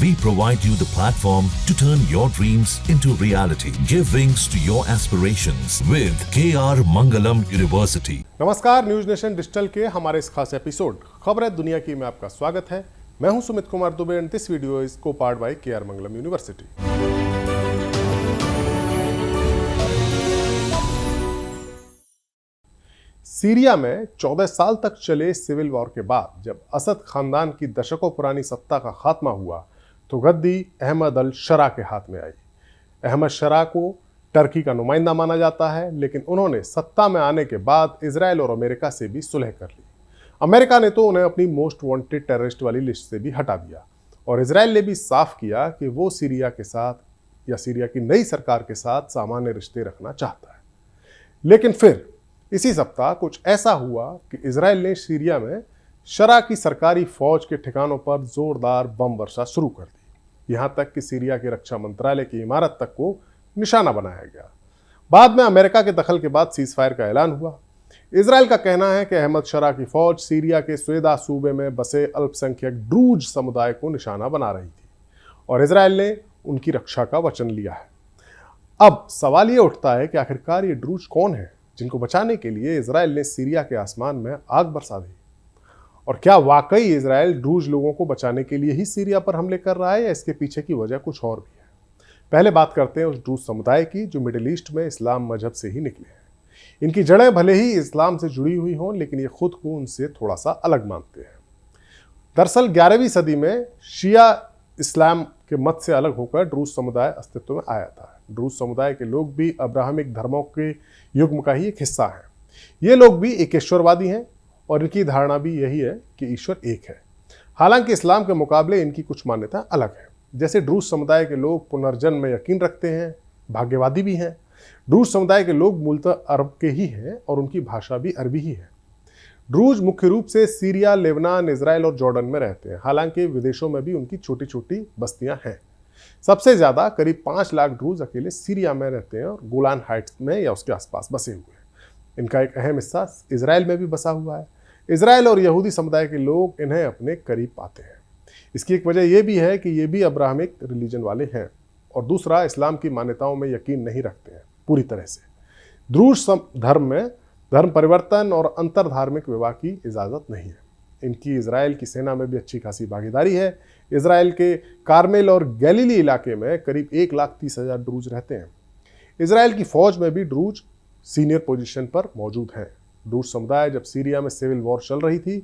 We provide you the platform to turn your dreams into reality. Give wings to your aspirations with KR Mangalam University. नमस्कार, news nation digital के हमारे इस खास episode खबर है दुनिया की में आपका स्वागत है। मैं हूं Sumit Kumar Dubey and this video is co-powered by KR Mangalam university. Syria में 14 साल तक चले सिविल वॉर के बाद जब असद खानदान की दशकों पुरानी सत्ता का खात्मा हुआ तो गद्दी अहमद अल शरा के हाथ में आई। अहमद शरा को टर्की का नुमाइंदा माना जाता है, लेकिन उन्होंने सत्ता में आने के बाद इजराइल और अमेरिका से भी सुलह कर ली। अमेरिका ने तो उन्हें अपनी मोस्ट वांटेड टेररिस्ट वाली लिस्ट से भी हटा दिया और इजराइल ने भी साफ किया कि वो सीरिया के साथ या सीरिया की नई सरकार के साथ सामान्य रिश्ते रखना चाहता है। लेकिन फिर इसी सप्ताह कुछ ऐसा हुआ कि इजराइल ने सीरिया में शरा की सरकारी फौज के ठिकानों पर जोरदार बम वर्षा शुरू कर दी। यहां तक कि सीरिया के रक्षा मंत्रालय की इमारत तक को निशाना बनाया गया। बाद में अमेरिका के दखल के बाद सीजफायर का ऐलान हुआ। इजराइल का कहना है कि अहमद शरा की फौज सीरिया के स्वेदा सूबे में बसे अल्पसंख्यक ड्रूज समुदाय को निशाना बना रही थी और इजराइल ने उनकी रक्षा का वचन लिया है। अब सवाल ये उठता है कि आखिरकार ये ड्रूज कौन है जिनको बचाने के लिए इजराइल ने सीरिया के आसमान में आग बरसा दी? और क्या वाकई इजराइल ड्रूज लोगों को बचाने के लिए ही सीरिया पर हमले कर रहा है या इसके पीछे की वजह कुछ और भी है? पहले बात करते हैं उस ड्रूज समुदाय की जो मिडिल ईस्ट में इस्लाम मजहब से ही निकले हैं। इनकी जड़ें भले ही इस्लाम से जुड़ी हुई हों, लेकिन ये खुद को उनसे थोड़ा सा अलग मानते हैं। दरअसल 11वीं सदी में शिया इस्लाम के मत से अलग होकर ड्रूज समुदाय अस्तित्व में आया था। ड्रूज समुदाय के लोग भी अब्राहमिक धर्मों के युग्म का ही एक हिस्सा है। ये लोग भी एकेश्वरवादी हैं और इनकी धारणा भी यही है कि ईश्वर एक है। हालांकि इस्लाम के मुकाबले इनकी कुछ मान्यता अलग है। जैसे ड्रूज समुदाय के लोग पुनर्जन्म में यकीन रखते हैं, भाग्यवादी भी हैं। ड्रूज समुदाय के लोग मूलतः अरब के ही हैं और उनकी भाषा भी अरबी ही है। ड्रूज मुख्य रूप से सीरिया, लेबनान, इजराइल और जॉर्डन में रहते हैं। हालांकि विदेशों में भी उनकी छोटी छोटी बस्तियां हैं। सबसे ज्यादा करीब 5 लाख ड्रूज अकेले सीरिया में रहते हैं और गोलान हाइट्स में या उसके आसपास बसे हुए हैं। इनका एक अहम हिस्सा इजराइल में भी बसा हुआ है। इजराइल और यहूदी समुदाय के लोग इन्हें अपने करीब पाते हैं। इसकी एक वजह यह भी है कि ये भी अब्राहमिक रिलीजन वाले हैं और दूसरा इस्लाम की मान्यताओं में यकीन नहीं रखते हैं पूरी तरह से। ड्रूज धर्म में धर्म परिवर्तन और अंतर धार्मिक विवाह की इजाज़त नहीं है। इनकी इजराइल की सेना में भी अच्छी खासी भागीदारी है। इजराइल के कार्मेल और गैलीली इलाके में करीब 1,30,000 ड्रूज रहते हैं। इजराइल की फौज में भी ड्रूज सीनियर पोजीशन पर मौजूद हैं। ड्रूज समुदाय जब सीरिया में सिविल वॉर चल रही थी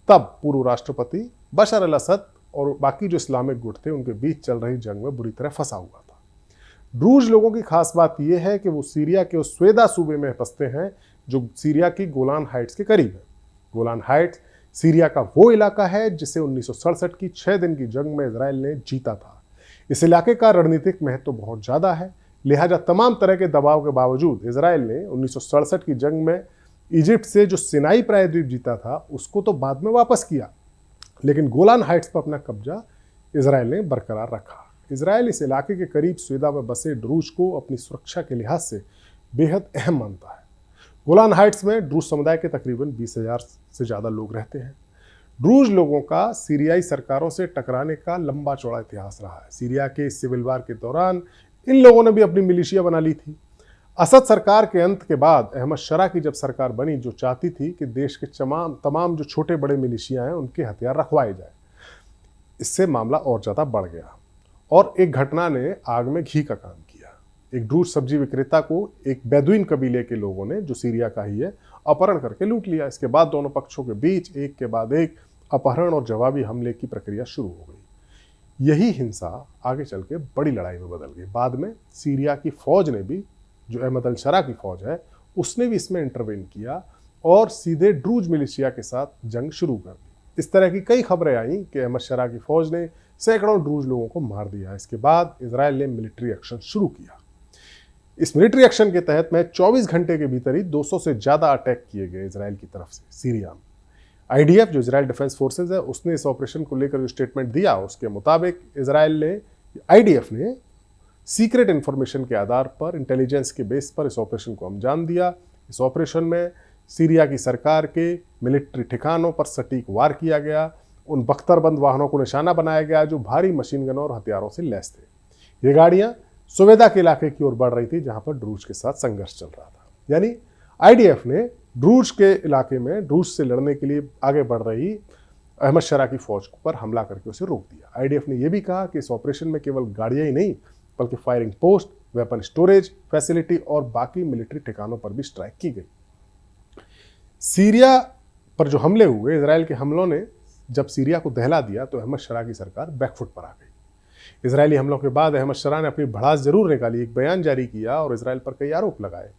तब पूर्व राष्ट्रपति बशर अल असद और बाकी जो इस्लामिक गुट थे उनके बीच चल रही जंग में बुरी तरह फंसा हुआ था। ड्रूज लोगों की खास बात यह है कि वो सीरिया के उस स्वेदा सूबे में बसते हैं जो सीरिया की गोलान हाइट्स के करीब है। गोलान हाइट्स सीरिया का वो इलाका है जिसे 1967 की 6 दिन की जंग में इजराइल ने जीता था। इस इलाके का रणनीतिक महत्व तो बहुत ज़्यादा है, लिहाजा तमाम तरह के दबाव के बावजूद इजराइल ने 1967 की जंग में इजिप्ट से जो सिनाई प्रायद्वीप जीता था उसको तो बाद में वापस किया, लेकिन गोलान हाइट्स पर अपना कब्जा इजराइल ने बरकरार रखा। इजराइल इस इलाके के करीब स्वेदा में बसे ड्रूज को अपनी सुरक्षा के लिहाज से बेहद अहम मानता है। गोलान हाइट्स में ड्रूज समुदाय के तकरीबन 20,000 से ज़्यादा लोग रहते हैं। ड्रूज लोगों का सीरियाई सरकारों से टकराने का लंबा चौड़ा इतिहास रहा है। सीरिया के सिविल वार के दौरान इन लोगों ने भी अपनी मिलिशिया बना ली थी। असद सरकार के अंत के बाद अहमद शरा की जब सरकार बनी जो चाहती थी कि देश के तमाम जो छोटे बड़े मिलिशिया हैं उनके हथियार रखवाए जाए, इससे मामला और ज़्यादा बढ़ गया और एक घटना ने आग में घी का काम किया। एक ड्रूज सब्जी विक्रेता को एक बेदुइन कबीले के लोगों ने जो सीरिया का ही है अपहरण करके लूट लिया। इसके बाद दोनों पक्षों के बीच एक के बाद एक अपहरण और जवाबी हमले की प्रक्रिया शुरू हो गई। यही हिंसा आगे चल के बड़ी लड़ाई में बदल गई। बाद में सीरिया की फौज ने भी, जो अहमद अल शरा की फौज है, उसने भी इसमें इंटरवेन किया और सीधे ड्रूज मिलिशिया के साथ जंग शुरू कर दी। इस तरह की कई खबरें आई कि अहमद शरा की फौज ने सैकड़ों ड्रूज लोगों को मार दिया। इसके बाद इजराइल ने मिलिट्री एक्शन शुरू किया। इस मिलिट्री एक्शन के तहत में 24 घंटे के भीतर ही 200 से ज़्यादा अटैक किए गए इजराइल की तरफ से सीरिया में। आईडीएफ जो इजराइल डिफेंस फोर्सेज है उसने इस ऑपरेशन को लेकर जो स्टेटमेंट दिया उसके मुताबिक आईडीएफ ने सीक्रेट इन्फॉर्मेशन के आधार पर इंटेलिजेंस के बेस पर इस ऑपरेशन को अंजाम दिया। इस ऑपरेशन में सीरिया की सरकार के मिलिट्री ठिकानों पर सटीक वार किया गया उन बख्तरबंद वाहनों को निशाना बनाया गया जो भारी मशीन गनों और हथियारों से लैस थे। ये गाड़ियां सुवेदा के इलाके की ओर बढ़ रही थी जहां पर ड्रूज के साथ संघर्ष चल रहा था। यानी आईडीएफ ने ड्रूज के इलाके में ड्रूज से लड़ने के लिए आगे बढ़ रही अहमद शरा की फौज पर हमला करके उसे रोक दिया। आईडीएफ ने यह भी कहा कि इस ऑपरेशन में केवल गाड़ियां ही नहीं बल्कि firing post, weapon storage facility और बाकी मिलिट्री ठिकानों पर भी स्ट्राइक की गई। सीरिया पर जो हमले हुए, इजराइल के हमलों ने जब सीरिया को दहला दिया तो अहमद शरा की सरकार बैकफुट पर आ गई। इजरायली हमलों के बाद अहमद शरा ने अपनी भड़ास जरूर निकाली, एक बयान जारी किया और इजराइल पर कई आरोप लगाए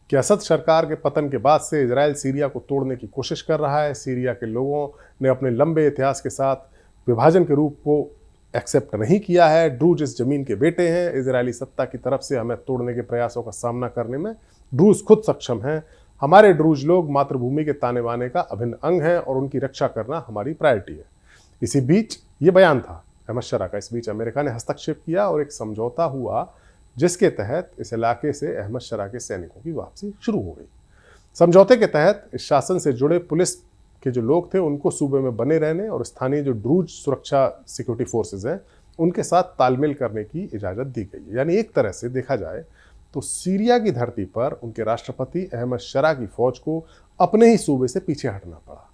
कि असद सरकार के पतन के बाद से इजराइल सीरिया को तोड़ने की कोशिश कर रहा है। सीरिया के लोगों ने अपने लंबे इतिहास के साथ विभाजन के रूप को एक्सेप्ट नहीं किया है। ड्रूज इस जमीन के बेटे हैं। इजरायली सत्ता की तरफ से हमें तोड़ने के प्रयासों का सामना करने में ड्रूज खुद सक्षम हैं। हमारे ड्रूज लोग मातृभूमि के ताने बाने का अभिन्न अंग हैं और उनकी रक्षा करना हमारी प्रायोरिटी है। इसी बीच ये बयान था अहमद शरा का। इस बीच अमेरिका ने हस्तक्षेप किया और एक समझौता हुआ जिसके तहत इस इलाके से अहमद शरा के सैनिकों की वापसी शुरू हो गई। समझौते के तहत इस शासन से जुड़े पुलिस के जो लोग थे उनको सूबे में बने रहने और स्थानीय जो ड्रूज सुरक्षा सिक्योरिटी फोर्सेज हैं उनके साथ तालमेल करने की इजाज़त दी गई है। यानी एक तरह से देखा जाए तो सीरिया की धरती पर उनके राष्ट्रपति अहमद शरा की फौज को अपने ही सूबे से पीछे हटना पड़ा।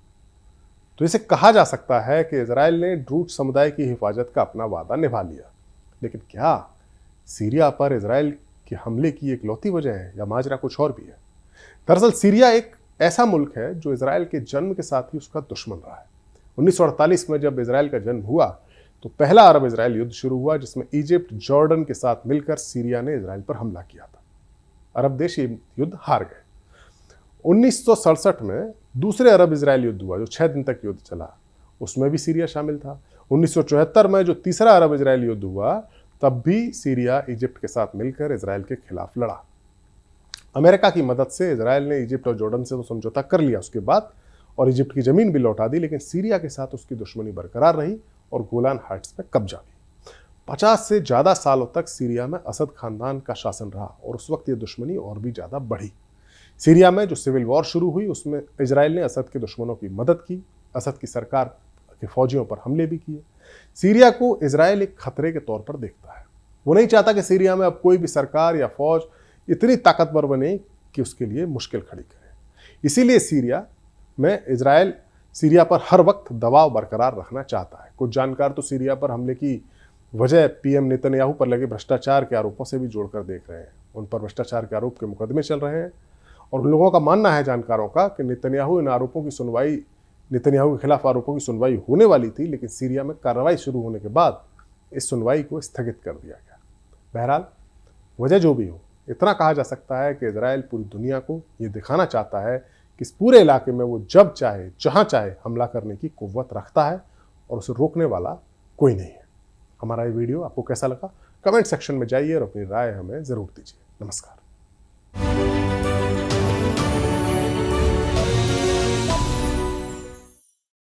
तो इसे कहा जा सकता है कि इजराइल ने ड्रूज समुदाय की हिफाजत का अपना वादा निभा लिया। लेकिन क्या सीरिया पर इजराइल के हमले की इकलौती वजह है या माजरा कुछ और भी है? दरअसल सीरिया एक ऐसा मुल्क है जो इजराइल के जन्म के साथ ही उसका दुश्मन रहा है। 1948 में जब इजराइल का जन्म हुआ तो पहला अरब इजराइल युद्ध शुरू हुआ जिसमें इजिप्ट, जॉर्डन के साथ मिलकर सीरिया ने इजराइल पर हमला किया था। अरब देश ये युद्ध हार गए। 1967 में दूसरे अरब इजराइल युद्ध हुआ जो 6 दिन तक युद्ध चला, उसमें भी सीरिया शामिल था। 1974 में जो तीसरा अरब इजराइल युद्ध हुआ तब भी सीरिया इजिप्ट के साथ मिलकर इजराइल के खिलाफ लड़ा। अमेरिका की मदद से इजराइल ने इजिप्ट और जॉर्डन से तो समझौता कर लिया उसके बाद और इजिप्ट की जमीन भी लौटा दी, लेकिन सीरिया के साथ उसकी दुश्मनी बरकरार रही और गोलान हाइट्स पर कब्जा भी। 50 से ज़्यादा सालों तक सीरिया में असद खानदान का शासन रहा और उस वक्त ये दुश्मनी और भी ज़्यादा बढ़ी। सीरिया में जो सिविल वॉर शुरू हुई उसमें इजराइल ने असद के दुश्मनों की मदद की, असद की सरकार के फौजियों पर हमले भी किए। सीरिया को इजराइल एक खतरे के तौर पर देखता है। वो नहीं चाहता कि सीरिया में अब कोई भी सरकार या फौज इतनी ताकतवर बने कि उसके लिए मुश्किल खड़ी करे। इसीलिए सीरिया में इजराइल सीरिया पर हर वक्त दबाव बरकरार रखना चाहता है। कुछ जानकार तो सीरिया पर हमले की वजह पीएम नेतन्याहू पर लगे भ्रष्टाचार के आरोपों से भी जोड़कर देख रहे हैं। उन पर भ्रष्टाचार के आरोप के मुकदमे चल रहे हैं और उन लोगों का मानना है, जानकारों का, कि नेतन्याहू के खिलाफ आरोपों की सुनवाई होने वाली थी, लेकिन सीरिया में कार्रवाई शुरू होने के बाद इस सुनवाई को स्थगित कर दिया गया। बहरहाल वजह जो भी हो, इतना कहा जा सकता है कि इजराइल पूरी दुनिया को ये दिखाना चाहता है कि इस पूरे इलाके में वो जब चाहे जहां चाहे हमला करने की कुव्वत रखता है और उसे रोकने वाला कोई नहीं है। हमारा ये वीडियो आपको कैसा लगा कमेंट सेक्शन में जाइए और अपनी राय हमें ज़रूर दीजिए। नमस्कार।